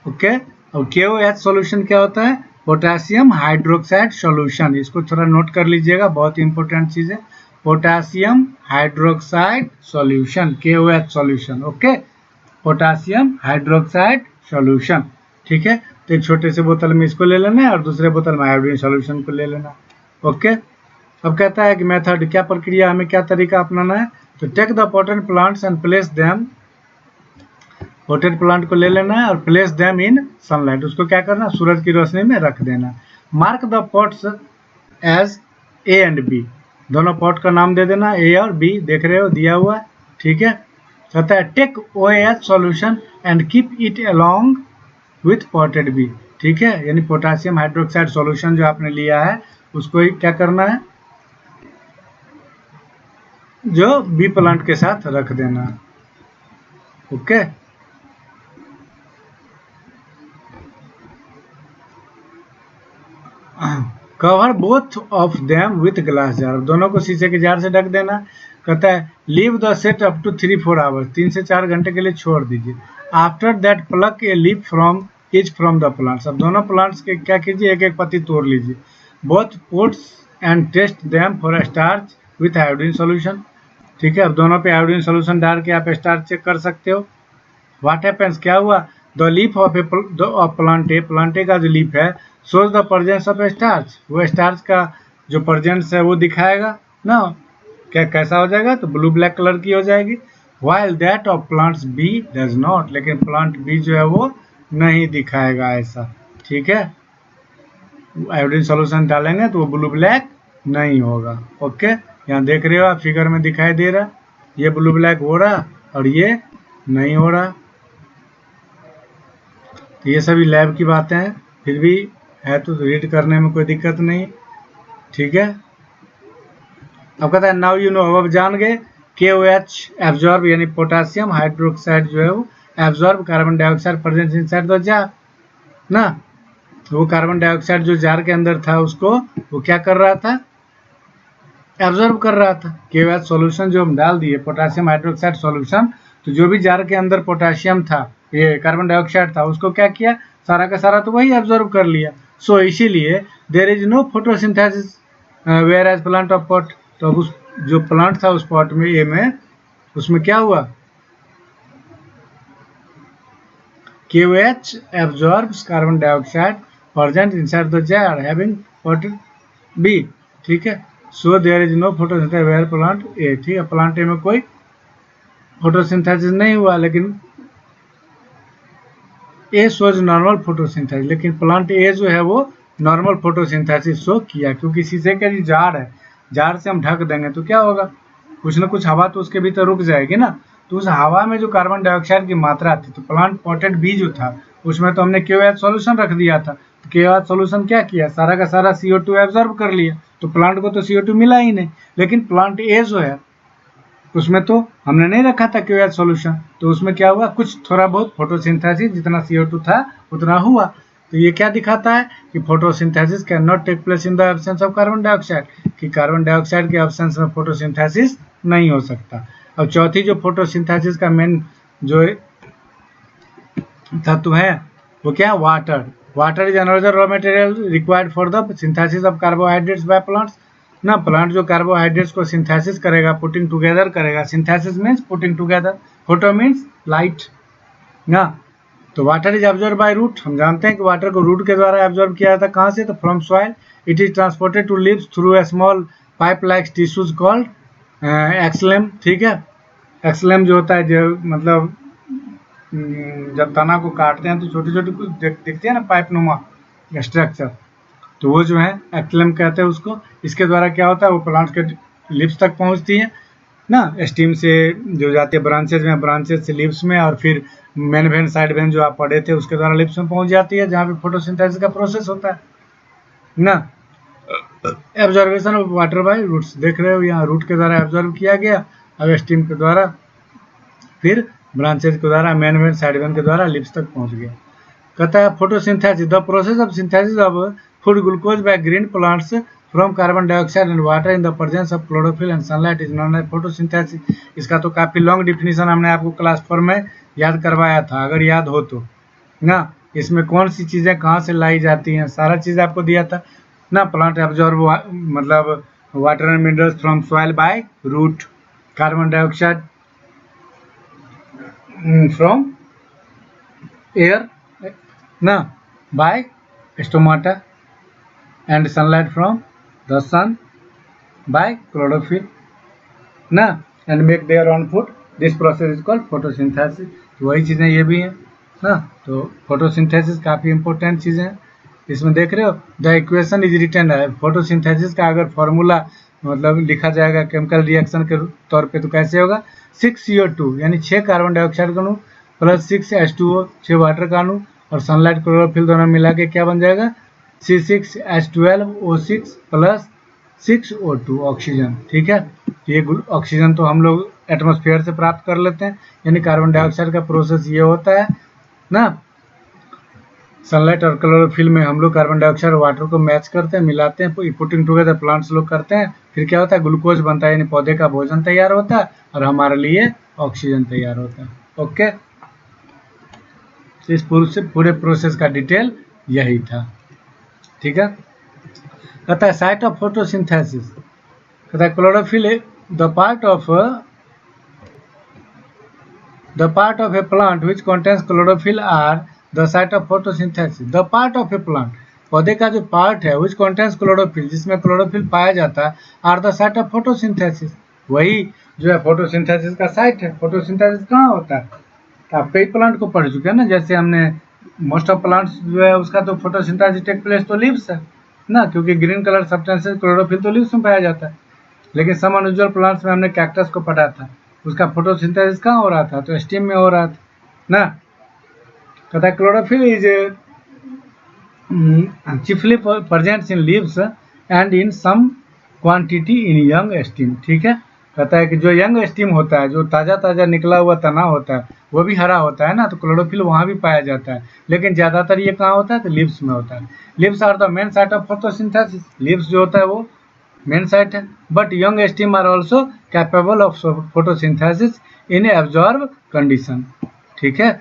ओके। अब KOH सॉल्यूशन क्या होता है, पोटेशियम हाइड्रोक्साइड सॉल्यूशन, इसको थोड़ा नोट कर लीजिएगा, बहुत इंपॉर्टेंट चीज है, potassium hydroxide solution, KOH solution, okay, potassium hydroxide solution, ठीक है। तो एक छोटे से बोतल में इसको ले लेना है और दूसरे बोतल में आयोडीन सॉल्यूशन को ले लेना, ओके। अब कहता है कि मेथड, क्या प्रक्रिया, हमें क्या तरीका अपनाना है, तो take the potted plants and place them, potted plant को ले लेना है और प्लेस देम इन सनलाइट, उसको क्या करना, सूरज की रोशनी में रख देना। Mark the pots as A and B, दोनों पॉट का नाम दे देना, A और B, देख रहे हो दिया हुआ है, ठीक है। कहता है take OH solution and keep it along with potted B, ठीक है, यानी पोटेशियम हाइड्रोक्साइड सॉल्यूशन जो आपने लिया है उसको क्या करना है, जो B प्लांट के साथ रख देना, okay. Cover both of them with glass jar, दोनों को शीशे के जार से ढक देना। कहता है leave the set up to 3-4 hours, 3 से 4 घंटे के लिए छोड़ दीजिए। After that pluck a leaf from the plants, अब दोनों प्लांट्स के क्या कीजिए, एक एक पत्ती तोड़ लीजिए। Both pots and test them for starch with iodine solution, ठीक है। अब दोनों पे आयोडीन सॉल्यूशन डाल के आप स्टार्च चेक कर सकते हो। व्हाट हैपेंस, क्या हुआ, द लीफ ऑफ प्लांटे का जो लीफ है, shows the presence of starch, वो स्टार्च का जो प्रेजेंस है वो दिखाएगा ना, क्या कैसा हो जाएगा, तो ब्लू ब्लैक कलर की हो जाएगी। While that of plants B does not, लेकिन प्लांट B जो है वो नहीं दिखाएगा ऐसा, ठीक है। आयोडीन सॉल्यूशन डालेंगे तो वो ब्लू ब्लैक नहीं होगा, ओके। यहाँ देख रहे हो आप, फिगर में दिखाई दे रहा, ये ब्लू ब्लैक हो रहा और ये नहीं हो रहा। तो ये सभी लैब की बातें हैं, फिर भी है तो रीड करने में कोई दिक्कत नहीं, ठीक है। अब कहता है नाउ यू नो, अब जान गए KOH एब्जॉर्ब यानी पोटासियम हाइड्रोक्साइड जो है वो absorb carbon dioxide present inside the jar ना। वो कार्बन डाइऑक्साइड जो जार के अंदर था उसको वो क्या कर रहा था, एब्जॉर्ब कर रहा था। KOH सॉल्यूशन जो हम डाल दिए पोटासियम हाइड्रोक्साइड सॉल्यूशन, तो जो भी जार के अंदर पोटासियम था, ये कार्बन डाइऑक्साइड था, उसको क्या किया, सारा का सारा तो वही एब्जॉर्ब कर लिया। सो इसीलिए there is no photosynthesis whereas plant of pot. तो उस जो प्लांट था उस पॉट में ये में उसमें क्या हुआ, KOH absorbs carbon dioxide present inside the jar having potted B, ठीक है। So there is no photosynthesis where plant A, ठीक है। प्लांट ए में कोई फोटोसिंथेसिस नहीं हुआ, लेकिन ए शोज नॉर्मल फोटोसिंथेसिस, लेकिन प्लांट ए जो है वो नॉर्मल फोटोसिंथेसिस शो किया, क्योंकि शीशे का जो जार है, जार से हम ढक देंगे तो क्या होगा, कुछ ना कुछ हवा तो उसके भीतर रुक जाएगी ना। तो उस हवा में जो कार्बन डाइऑक्साइड की मात्रा थी, तो प्लांट पॉटेड बी जो था उसमें तो हमने KOH सॉल्यूशन रख दिया था। तो KOH सॉल्यूशन क्या किया, सारा का सारा CO2 एब्जॉर्ब कर लिया, तो प्लांट को तो CO2 मिला ही नहीं। लेकिन प्लांट ए जो है उसमें तो हमने नहीं रखा था KOH सॉल्यूशन, तो उसमें क्या हुआ, कुछ थोड़ा बहुत फोटोसिंथेसिस जितना CO2 था उतना हुआ। तो ये क्या दिखाता है कि photosynthesis cannot take place in the absence of carbon dioxide, कि कार्बन डाइऑक्साइड के एब्सेंस में फोटोसिंथेसिस नहीं हो सकता। अब चौथी जो फोटोसिंथेसिस का मेन जो तत्व है वो क्या है, water. Water is another raw material required for the synthesis of carbohydrates by plants ना। प्लांट जो कार्बोहाइड्रेट्स को सिंथेसिस करेगा, पुटिंग टुगेदर करेगा, synthesis means putting together, photo means light ना। तो water is absorb by root, हम जानते हैं कि वाटर को रूट के द्वारा एब्जॉर्ब किया जाता है, कहाँ से, तो from soil. It is transported to leaves through a small pipe like tissues called xylem, ठीक है। एक्सलेम जो होता है, जो मतलब जब तना को काटते हैं तो छोटी छोटी दिखती है ना पाइप नुमा स्ट्रक्चर, तो वो जो है एक्सलेम कहते हैं उसको। इसके द्वारा क्या होता है, वो प्लांट के लिप्स तक पहुंचती है ना, स्टीम से जो जाती है ब्रांचेज में, ब्रांचेज से लिप्स में, और फिर मेन वेन साइड वेन जो आप पढ़े थे उसके द्वारा लिप्स में पहुंच जाती है, जहाँ पे फोटोसिंथेसिस का प्रोसेस होता है ना। Absorption of water by roots, देख रहे हो यहाँ रूट के द्वारा एब्जॉर्व किया गया, अब स्टीम के द्वारा फिर ब्रांचेज के द्वारा मेन वेन साइड वेन के द्वारा लिप्स तक पहुंच गया। कहता है photosynthesis, the process of synthesis of food glucose by green plants from carbon dioxide and water in the presence of chlorophyll and sunlight is known as photosynthesis. इसका तो काफी लॉन्ग डिफिनीशन हमने आपको क्लास 4 में याद करवाया था, अगर याद हो तो ना। इसमें कौन सी चीजें कहाँ से लाई जाती हैं, सारा चीज आपको दिया था ना। प्लांट एब्जॉर्ब मतलब water and minerals from soil by root, carbon dioxide from air ना by stomata, and sunlight from the sun by chlorophyll ना, and make their own food. This process is called photosynthesis। तो वही चीज़ें ये भी हैं ना। तो फोटोसिंथेसिस काफ़ी इंपॉर्टेंट चीज़ें हैं। इसमें देख रहे हो द इक्वेशन इज रिटन है, फोटोसिंथेसिस का अगर फॉर्मूला मतलब लिखा जाएगा केमिकल रिएक्शन के तौर पे तो कैसे होगा, 6CO2 यानी 6 कार्बन डाइऑक्साइड का अणु प्लस 6 H2O 6 वाटर का अणु और सनलाइट क्लोरोफिल दोनों मिला के क्या बन जाएगा, C6H12O6 प्लस 6O2 ऑक्सीजन, ठीक है। ये ऑक्सीजन तो हम लोग एटमॉस्फेयर से प्राप्त कर लेते हैं, यानी कार्बन डाइऑक्साइड का प्रोसेस ये होता है ना। सनलाइट और क्लोरोफिल में हम लोग कार्बन डाइऑक्साइड और वाटर को मैच करते हैं, मिलाते हैं, पुटिंग टुगेदर प्लांट्स लोग करते हैं, फिर क्या होता है ग्लूकोज बनता है, यानी पौधे का भोजन तैयार होता है और हमारे लिए ऑक्सीजन तैयार होता है। ओके, इस पूरे प्रोसेस का डिटेल यही था, ठीक है। कहता है साइट ऑफ फोटोसिंथेसिस, कहता है chlorophyll the part of a plant which contains chlorophyll are the site of photosynthesis. The part of a plant, पौधे का जो पार्ट है विच कंटेन्स क्लोरोफिल, जिसमें क्लोरोफिल पाया जाता है, are the site of photosynthesis, वही जो है फोटोसिंथेसिस का साइट है। फोटोसिंथेसिस कहाँ होता है, आप कई प्लांट को पढ़ चुके हैं ना, जैसे हमने मोस्ट ऑफ प्लांट्स जो है उसका तो फोटोसिंथेसिस टेक प्लेस तो लीव्स है ना, क्योंकि ग्रीन कलर सब्सटेंसेस क्लोरोफिल तो लीव्स में पाया जाता है। लेकिन सम अनयूजुअल प्लांट्स में हमने कैक्टस को पढ़ा था, उसका फोटोसिंथेसिस कहाँ हो रहा था, तो स्टीम में हो रहा था ना। कहता है chlorophyll is chiefly present in leaves and in some quantity in young steam. ठीक है, कहता है कि जो यंग स्टीम होता है, जो ताज़ा ताज़ा निकला हुआ तना होता है, वो भी हरा होता है ना, तो क्लोरोफिल वहाँ भी पाया जाता है, लेकिन ज़्यादातर ये कहाँ होता है, तो लीव्स में होता है। Leaves are the main site of photosynthesis. Leaves जो होता है वो मेन साइट है, but young stem are also capable of photosynthesis in absorb condition. ठीक है,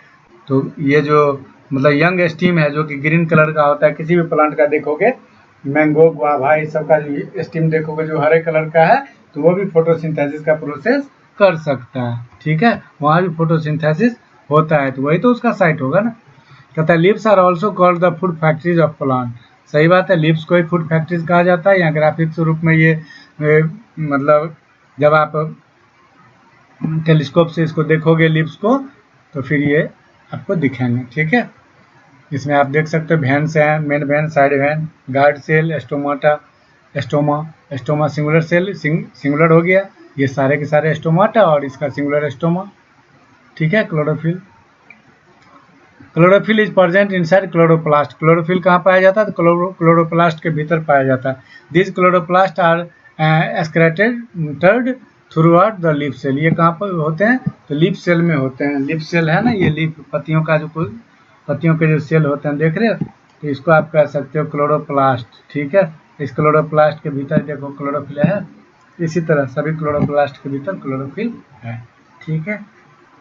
तो ये जो मतलब यंग स्टीम है जो कि ग्रीन कलर का होता है, किसी भी प्लांट का देखोगे, मैंगो, गुआवा, इस सब का स्टीम देखोगे जो हरे कलर का है, तो वो भी फोटोसिंथेसिस का प्रोसेस कर सकता है। ठीक है, वहाँ भी फोटोसिंथेसिस होता है, तो वही तो उसका साइट होगा ना। कहता है leaves are also called the food factories of plant. सही बात है, लीव्स को ही फूड फैक्ट्रीज कहा जाता है। या ग्राफिक्स रूप में ये मतलब जब आप टेलीस्कोप से इसको देखोगे लीव्स को, तो फिर ये आपको दिखेंगे। ठीक है, इसमें आप देख सकते हो वेन्स हैं, main vein, side vein, guard cell, stomata, stoma singular cell, singular हो गया, ये सारे के सारे एस्टोमाटा और इसका सिंगुलर एस्टोमा। ठीक है, chlorophyll, chlorophyll is present inside chloroplast. Chlorophyll कहाँ पाया जाता है, तो क्लोरोप्लास्ट के भीतर पाया जाता है। This chloroplast are excreted throughout the leaf cell. ये कहाँ पर होते हैं, तो लीफ सेल में होते हैं। लीफ सेल है ना, ये लीफ पत्तियों का जो पत्तियों के जो सेल होते हैं, देख रहे हो, तो इसको आप कह सकते हो क्लोरोप्लास्ट। ठीक है, इस क्लोरोप्लास्ट के भीतर देखो क्लोरोफिल है, इसी तरह सभी क्लोरोप्लास्ट के भीतर क्लोरोफिल है। ठीक है,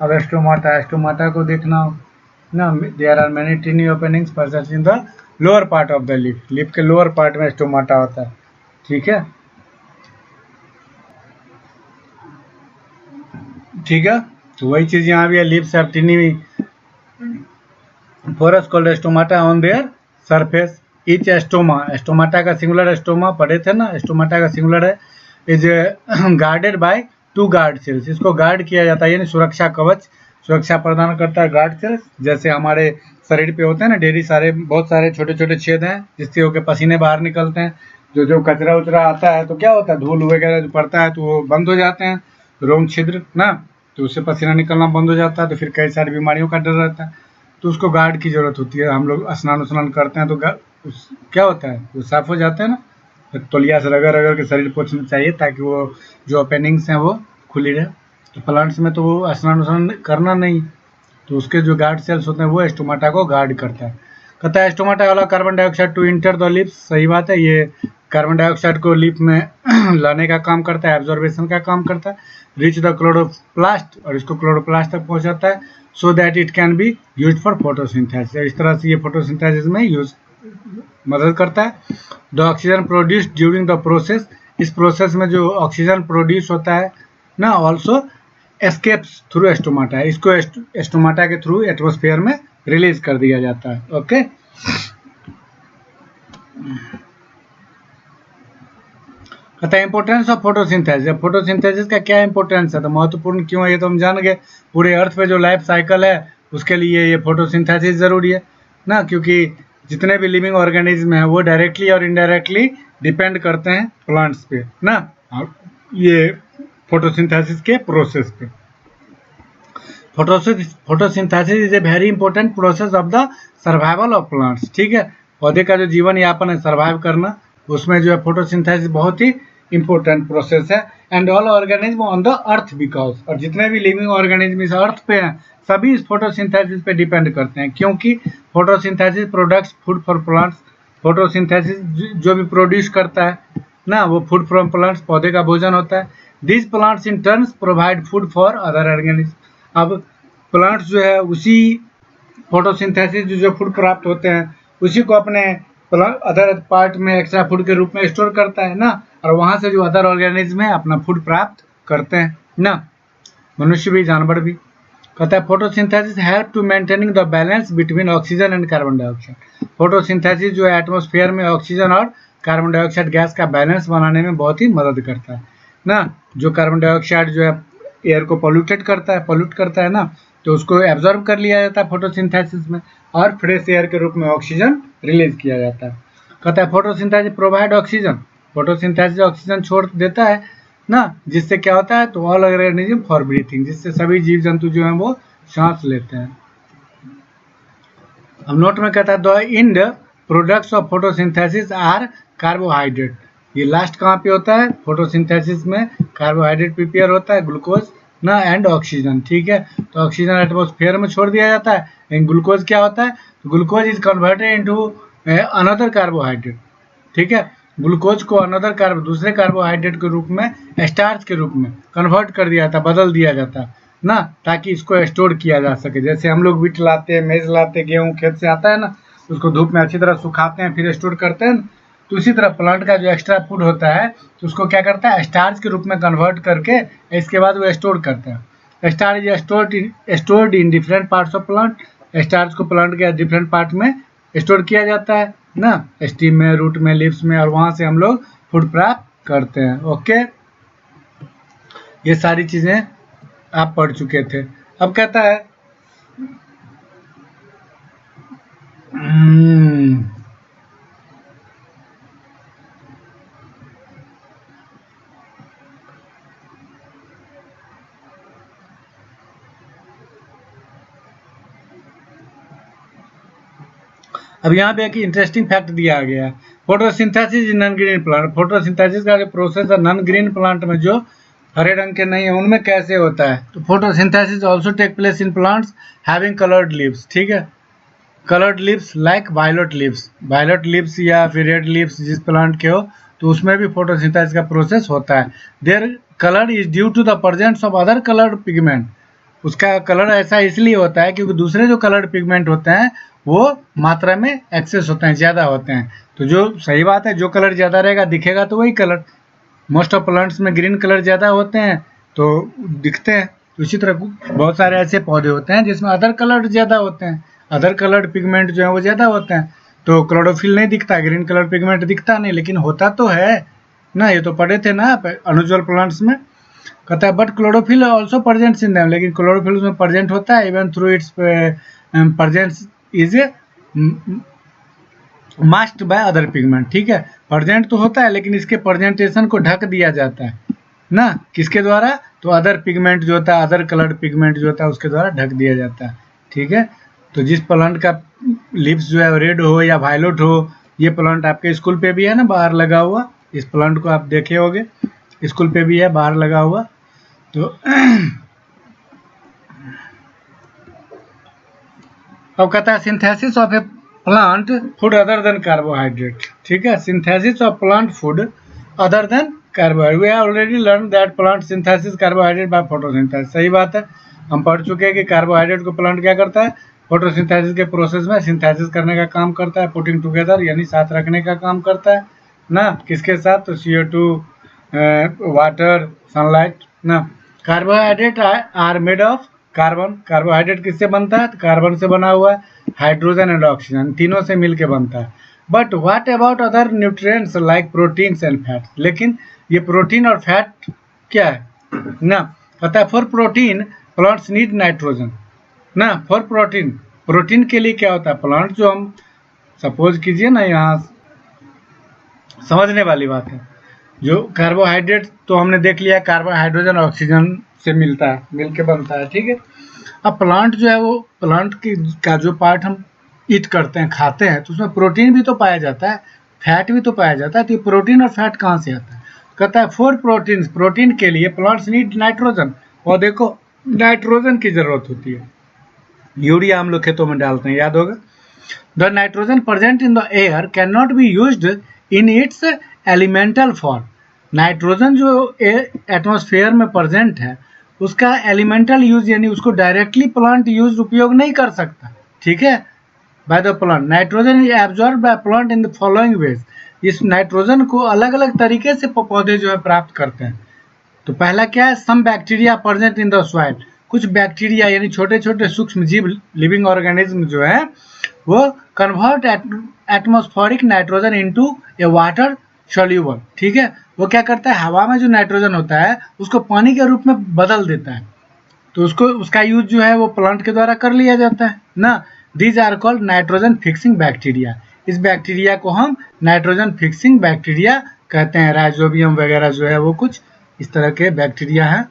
अब एस्टोमाटा, एस्टोमाटा को देखना ना, there are many tiny openings present in the lower part of the leaf. Leaf के लोअर पार्ट में एस्टोमाटा होता है। ठीक है, ठीक है, तो वही चीज यहाँ भी है, leaves have tiny pores called stomata on their surface. Each stoma, stomata का सिंगुलर एस्टोमा पढ़े थे ना, एस्टोमाटा का सिंगुलर है, is guarded by 2 guard cells. इसको गार्ड किया जाता है, यानी सुरक्षा कवच, सुरक्षा प्रदान करता है गार्ड सेल्स। जैसे हमारे शरीर पे होते हैं ना ढेरी सारे, बहुत सारे छोटे छोटे छेद हैं जिससे होकर पसीने बाहर निकलते हैं। जो जो कचरा उचरा आता है तो क्या होता है, धूल वगैरह जो पड़ता है तो वो बंद हो जाते हैं, रोम छिद्र ना, तो उससे पसीना निकलना बंद हो जाता है, तो फिर कई सारी बीमारियों का डर रहता है, तो उसको गार्ड की जरूरत होती है। हम लोग स्नान उस्नान करते हैं तो क्या होता है, वो साफ हो जाते हैं ना, तो तौलिया से रगड़ रगड़ के शरीर पोंछना चाहिए ताकि वो जो ओपनिंग्स हैं वो खुली रहे। तो प्लांट्स में तो वो स्नान उस्नान करना नहीं, तो उसके जो गार्ड सेल्स होते हैं वो एस्टोमाटा को गार्ड करता है। कहता है एस्टोमाटा वाला carbon dioxide to enter the leaves. सही बात है, ये कार्बन डाइऑक्साइड को लिप में लाने का काम करता है, एब्जॉर्बेशन का काम करता है। रीच द क्लोरोप्लास्ट, और इसको क्लोरोप्लास्ट तक पहुंचाता है, so that it can be used for photosynthesis. इस तरह से ये फोटोसिंथेसिस में यूज मदद करता है। The oxygen produced during the process, इस प्रोसेस में जो ऑक्सीजन प्रोड्यूस होता है ना, ऑल्सो एस्केप्स थ्रू एस्टोमाटा, इसको एस्टोमाटा के थ्रू एटमॉस्फेयर में रिलीज कर दिया जाता है। ओके, कहता है इंपोर्टेंस ऑफ फोटोसिंथेसिस। फोटोसिंथेसिस का क्या इंपोर्टेंस है, तो महत्वपूर्ण क्यों है ये तो हम जान गए। पूरे अर्थ पे जो लाइफ साइकिल है उसके लिए ये फोटोसिंथेसिस जरूरी है ना, क्योंकि जितने भी लिविंग ऑर्गेनिज्म हैं वो डायरेक्टली और इनडायरेक्टली डिपेंड करते हैं प्लांट्स पे ना, ये फोटोसिंथेसिस के प्रोसेस पे। Photosynthesis is a very important process of the survival of plants. ठीक है, पौधे का जो जीवन यापन है, सर्वाइव करना, उसमें जो है फोटोसिंथेसिस बहुत ही इंपॉर्टेंट प्रोसेस है। And all organism on the earth because, और जितने भी लिविंग ऑर्गेनिज्म इस अर्थ पे हैं सभी इस फोटोसिंथेसिस पे डिपेंड करते हैं, क्योंकि photosynthesis products food for plants. Photosynthesis जो भी प्रोड्यूस करता है ना, वो फूड फ्रॉम प्लांट्स, पौधे का भोजन होता है। This plants in turns provide food for other organism. अब प्लांट्स जो है उसी फोटोसिंथेसिस जो फूड प्राप्त होते हैं उसी को अपने अदर पार्ट में एक्स्ट्रा फूड के रूप में स्टोर करता है ना, और वहाँ से जो अदर ऑर्गेनिज्म है अपना फूड प्राप्त करते हैं ना, मनुष्य भी जानवर भी। कहता है photosynthesis help to maintaining the balance between oxygen and carbon dioxide. Photosynthesis जो है एटमॉस्फेयर में ऑक्सीजन और कार्बन डाइऑक्साइड गैस का बैलेंस बनाने में बहुत ही मदद करता है ना। जो कार्बन डाइऑक्साइड जो है एयर को पॉल्यूट करता है ना, तो उसको एब्जॉर्ब कर लिया जाता है फोटोसिंथेसिस में, और फ्रेश एयर के रूप में ऑक्सीजन रिलीज किया जाता है। कहता है photosynthesis provide oxygen, photosynthesis oxygen छोड़ देता है ना, जिससे क्या होता है, तो ऑल ऑर्गेनिज्म फॉर ब्रीथिंग, जिससे सभी जीव जंतु जो हैं वो सांस लेते हैं। अब नोट में कहता है the end products of photosynthesis are carbohydrate. ये लास्ट कहाँ पे होता है? फोटोसिंथेसिस में कार्बोहाइड्रेट प्रिपेयर होता है, ग्लूकोज ना एंड ऑक्सीजन, ठीक है। तो ऑक्सीजन एटमॉस्फेयर में छोड़ दिया जाता है, लेकिन ग्लूकोज क्या होता है? तो glucose is converted into another carbohydrate, ठीक है। ग्लूकोज को अनदर दूसरे कार्बोहाइड्रेट के रूप में, स्टार्च के रूप में कन्वर्ट कर दिया जाता है, बदल दिया जाता है ना, ताकि इसको स्टोर किया जा सके। जैसे हम लोग व्हीट लाते हैं, मेज लाते हैं, गेहूँ खेत से आता है ना, उसको धूप में अच्छी तरह सुखाते हैं, फिर स्टोर करते हैं। तो इसी तरह प्लांट का जो एक्स्ट्रा फूड होता है, तो उसको क्या करता है? स्टार्च के रूप में कन्वर्ट करके इसके बाद वो स्टोर करता है। Starch is stored in different parts of plant. Starch को प्लांट के डिफरेंट पार्ट में स्टोर किया जाता है ना, स्टीम में, रूट में, लीव्स में, और वहां से हम लोग फूड प्राप्त करते हैं। ओके, ये सारी चीजें आप पढ़ चुके थे। अब कहता है अब यहाँ पे एक इंटरेस्टिंग फैक्ट दिया गया है, photosynthesis in non green plant. Photosynthesis का जो प्रोसेस है नॉन ग्रीन प्लांट में, जो हरे रंग के नहीं है, उनमें कैसे होता है? तो photosynthesis also take place in plants having coloured leaves, ठीक है। Coloured leaves like violet leaves, violet leaves या फिर रेड लीव्स जिस प्लांट के हो, तो उसमें भी फोटोसिंथेसिस का प्रोसेस होता है। Their colour is due to the presence of other coloured pigment. उसका कलर ऐसा इसलिए होता है क्योंकि दूसरे जो कलर्ड पिगमेंट होते हैं वो मात्रा में एक्सेस होते हैं, ज़्यादा होते हैं। तो जो सही बात है, जो कलर ज़्यादा रहेगा दिखेगा तो वही कलर। मोस्ट ऑफ प्लांट्स में ग्रीन कलर ज़्यादा होते हैं तो दिखते हैं। तो इसी तरह बहुत सारे ऐसे पौधे होते हैं जिसमें अदर कलर ज़्यादा होते हैं, अदर कलर्ड पिगमेंट जो है वो ज़्यादा होते हैं, तो क्लोरोफिल नहीं दिखता, ग्रीन कलर पिगमेंट दिखता नहीं, लेकिन होता तो है ना। ये तो पढ़े थे ना अनयूजुअल प्लांट्स में। कहता है but chlorophyll also present in them, लेकिन क्लोरोफिल उसमें प्रेजेंट होता है even through it's presence is masked by other pigment, ठीक है। प्रेजेंट तो होता है लेकिन इसके प्रेजेंटेशन को ढक दिया जाता है ना, किसके द्वारा? तो अदर पिगमेंट जो होता है, अदर कलर्ड पिगमेंट जो होता है उसके द्वारा ढक दिया जाता है, ठीक है। तो जिस प्लांट का लिप्स जो है रेड हो या वायलेट हो, ये प्लांट आपके स्कूल पे भी है ना बाहर लगा हुआ, इस प्लांट को आप देखे होंगे, स्कूल पे भी है बाहर लगा हुआ। तो अब कहता है synthesis of a plant food other than carbohydrate, ठीक है। Synthesis of plant food other than carbohydrate, we have already learn that plant synthesis carbohydrate by photosynthesis. सही बात है, हम पढ़ चुके हैं कि कार्बोहाइड्रेट को प्लांट क्या करता है? फोटोसिंथेसिस के प्रोसेस में सिंथेसिस करने का काम करता है, पुटिंग टुगेदर यानी साथ रखने का काम करता है ना, किसके साथ? तो CO2, वाटर, सनलाइट ना। Carbohydrate are made of carbon, carbohydrate किससे बनता है? तो कार्बन से बना हुआ है, हाइड्रोजन एंड ऑक्सीजन तीनों से मिलके बनता है। But what about other nutrients like proteins and fats, लेकिन ये प्रोटीन और फैट क्या है ना? पता है for protein plants need nitrogen ना। फॉर प्रोटीन, प्रोटीन के लिए क्या होता है? प्लांट जो हम सपोज कीजिए ना, यहाँ समझने वाली बात है, जो कार्बोहाइड्रेट तो हमने देख लिया, कार्बन हाइड्रोजन ऑक्सीजन से मिलता है, मिलके बनता है, ठीक है। अब प्लांट जो है वो प्लांट की का जो पार्ट हम ईट करते हैं, खाते हैं, तो उसमें प्रोटीन भी तो पाया जाता है, फैट भी तो पाया जाता है। तो ये प्रोटीन और फैट कहाँ से आता है? कहता है फॉर प्रोटीन, प्रोटीन के लिए प्लांट्स नीड नाइट्रोजन, और देखो नाइट्रोजन की जरूरत होती है। यूरिया हम लोग खेतों में डालते हैं, याद होगा। The nitrogen present in the air can not be used in its elemental form. Nitrogen जो एटमॉस्फेयर में प्रेजेंट है उसका एलिमेंटल यूज यानी उसको डायरेक्टली प्लांट यूज उपयोग नहीं कर सकता, ठीक है। By the plant nitrogen is absorb by plant in the following veg. इस नाइट्रोजन को अलग अलग तरीके से पौधे जो है प्राप्त करते हैं। तो पहला क्या है? Some bacteria present in the soil, कुछ बैक्टीरिया यानी छोटे छोटे सूक्ष्म जीव, लिविंग ऑर्गेनिज्म जो है वो कन्वर्ट एटमॉस्फेरिक नाइट्रोजन इनटू ए वाटर सोल्यूबल, ठीक है। वो क्या करता है? हवा में जो नाइट्रोजन होता है उसको पानी के रूप में बदल देता है, तो उसको उसका यूज जो है वो प्लांट के द्वारा कर लिया जाता है ना। These are called nitrogen fixing bacteria. इस बैक्टीरिया को हम नाइट्रोजन फिक्सिंग बैक्टीरिया कहते हैं। राइजोबियम वगैरह जो है वो कुछ इस तरह के बैक्टीरिया हैं।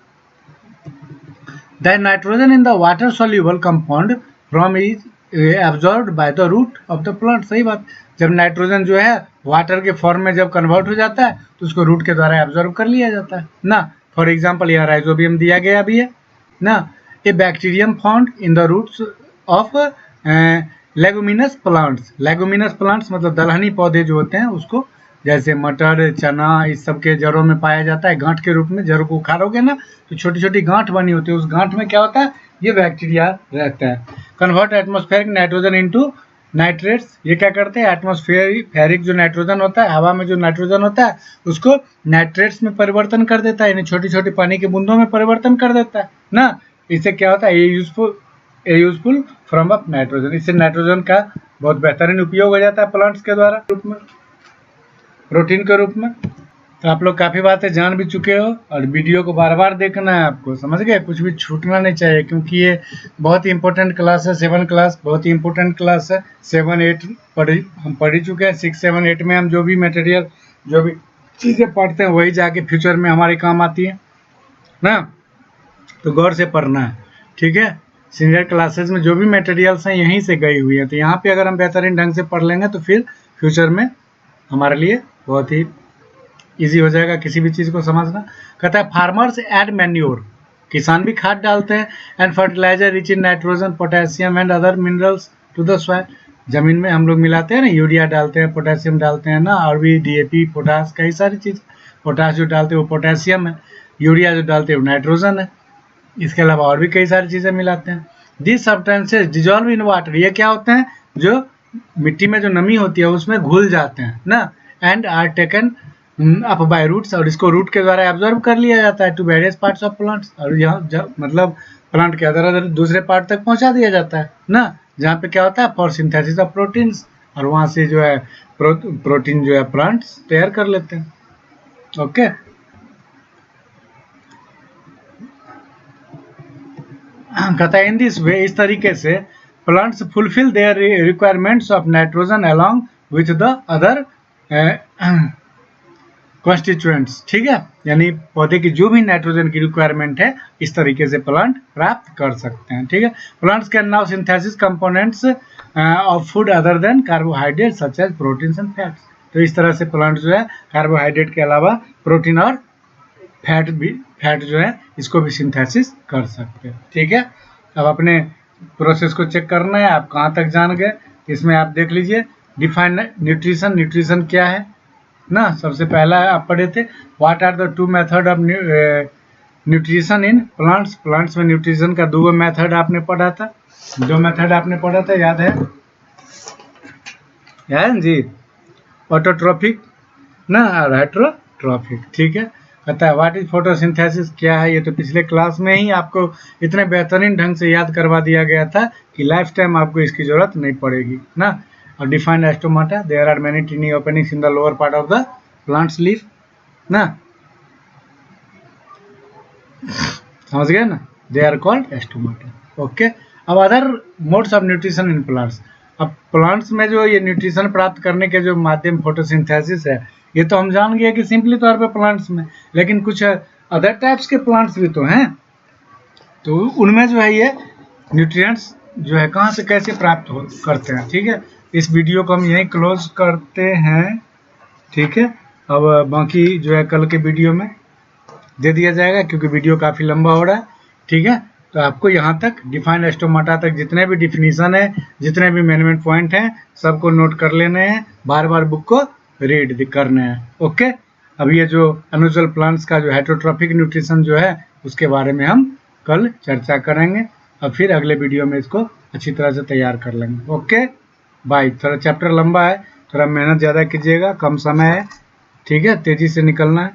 The nitrogen in the water soluble compound from is absorbed by the root of the plant. सही बात, जब नाइट्रोजन जो है वाटर के फॉर्म में जब कन्वर्ट हो जाता है तो उसको रूट के द्वारा एब्जॉर्ब कर लिया जाता है ना। फॉर एग्जांपल यहाँ राइजोबियम दिया गया भी है ना। A bacterium found in the roots of leguminous plants. Leguminous plants मतलब दलहनी पौधे जो होते हैं उसको, जैसे मटर, चना, इस सब के जड़ों में पाया जाता है गांठ के रूप में। जड़ों को उखाड़ोगे ना तो छोटी छोटी गांठ बनी होती है, उस गांठ में क्या होता है, ये बैक्टीरिया रहता है। Convert atmospheric nitrogen into nitrates. ये क्या करते हैं, एटमॉस्फेरिक जो नाइट्रोजन होता है, हवा में जो नाइट्रोजन होता है उसको नाइट्रेट्स में परिवर्तन कर देता है, यानी छोटी छोटी पानी की बूंदों में परिवर्तन कर देता है ना। इससे क्या होता है, ये यूजफुल फ्रॉम ऑफ नाइट्रोजन। इससे नाइट्रोजन का बहुत बेहतरीन उपयोग हो जाता है प्लांट्स के द्वारा रूप में, प्रोटीन के रूप में। तो आप लोग काफ़ी बातें जान भी चुके हो और वीडियो को बार बार देखना है आपको, समझ गए, कुछ भी छूटना नहीं चाहिए क्योंकि ये बहुत ही इंपॉर्टेंट क्लास है। 7 क्लास बहुत ही इंपॉर्टेंट क्लास है। 7, 8 हम पढ़ ही चुके हैं। 6, 7, 8 में हम जो भी मटेरियल, जो भी चीज़ें पढ़ते हैं वही जाके फ्यूचर में हमारे काम आती है ना। तो गौर से पढ़ना है, ठीक है। सीनियर क्लासेस में जो भी मटेरियल्स हैं यहीं से गई हुई है, तो यहाँ पे अगर हम बेहतरीन ढंग से पढ़ लेंगे तो फिर फ्यूचर में हमारे लिए बहुत ही इजी हो जाएगा किसी भी चीज़ को समझना। कहता है फार्मर्स ऐड मैन्योर, किसान भी खाद डालते हैं, and fertiliser rich in nitrogen, potassium and other minerals to the soil. जमीन में हम लोग मिलाते हैं ना, यूरिया डालते हैं, पोटेशियम डालते हैं ना, और भी DAP, पोटास, कई सारी चीज़। पोटास जो डालते हैं वो पोटेशियम है, यूरिया जो डालते हैं वो नाइट्रोजन है। इसके अलावा और भी कई सारी चीज़ें मिलाते हैं। This substances dissolve in water, ये क्या होते हैं, जो मिट्टी में जो नमी होती है उसमें घुल जाते हैं ना। And are taken up by roots, और इसको रूट के द्वारा एब्जॉर्ब कर लिया जाता है to various parts of plants, और यहाँ मतलब प्लांट के अदर दूसरे पार्ट तक पहुँचा दिया जाता है ना, जहाँ पे क्या होता है फॉर सिंथेसिस ऑफ प्रोटीन्स, और वहाँ से जो है प्रोटीन जो है प्लांट्स तैयार कर लेते हैं। ओके, कहता है इन दिस वे, इस तरीके से plants fulfil there requirements of nitrogen along with the other constituents, ठीक है। यानी पौधे की जो भी नाइट्रोजन की रिक्वायरमेंट है इस तरीके से प्लांट प्राप्त कर सकते हैं, ठीक है। Plants can now synthesis components of food other than carbohydrate such as proteins and fats. तो इस तरह से प्लांट जो है कार्बोहाइड्रेट के अलावा प्रोटीन और फैट जो है इसको भी सिंथेसिस कर सकते हैं, ठीक है। अब अपने प्रोसेस को चेक करना है, आप कहाँ तक जान गए इसमें आप देख लीजिए। डिफाइन न्यूट्रिशन, न्यूट्रिशन क्या है ना, सबसे पहला आप पढ़े थे what are the 2 method of nutrition in plants. Plants में न्यूट्रिशन का 2 मेथड आपने पढ़ा था, 2 मेथड आपने पढ़ा था, याद है जी, ऑटोट्रॉफिक ना और हेटेरोट्रॉफिक, ठीक है। कहता है व्हाट इज फोटोसिंथेसिस, क्या है, ये तो पिछले क्लास में ही आपको इतने बेहतरीन ढंग से याद करवा दिया गया था कि लाइफ टाइम आपको इसकी जरूरत नहीं पड़ेगी ना। और defined stomata, there are many tiny openings in the lower part of the plants leaf ना, समझ गए ना, they are called stomata. Okay, अब other modes of nutrition in plants. अब प्लांट्स में जो ये न्यूट्रिशन प्राप्त करने के जो माध्यम फोटोसिंथेसिस है, ये तो हम जान गए कि सिंपली तौर पे प्लांट्स में, लेकिन कुछ अदर टाइप्स के प्लांट्स भी तो हैं, तो उनमें जो है ये न्यूट्रिएंट्स जो है कहाँ से कैसे प्राप्त करते हैं, ठीक है। इस वीडियो को हम यहीं क्लोज करते हैं, ठीक है। अब बाकी जो है कल के वीडियो में दे दिया जाएगा क्योंकि वीडियो काफ़ी लंबा हो रहा है, ठीक है। तो आपको यहाँ तक डिफाइंड एस्टोमाटा तक जितने भी डिफिनीशन है, जितने भी मेन पॉइंट हैं, सबको नोट कर लेने हैं, बार बार बुक को रीड करने हैं। ओके, अब ये जो अनयूजुअल प्लांट्स का जो हेटेरोट्रॉफिक न्यूट्रिशन जो है उसके बारे में हम कल चर्चा करेंगे, और फिर अगले वीडियो में इसको अच्छी तरह से तैयार कर लेंगे। Okay bye. थोड़ा चैप्टर लंबा है, थोड़ा मेहनत ज़्यादा कीजिएगा, कम समय है, ठीक है, तेज़ी से निकलना है।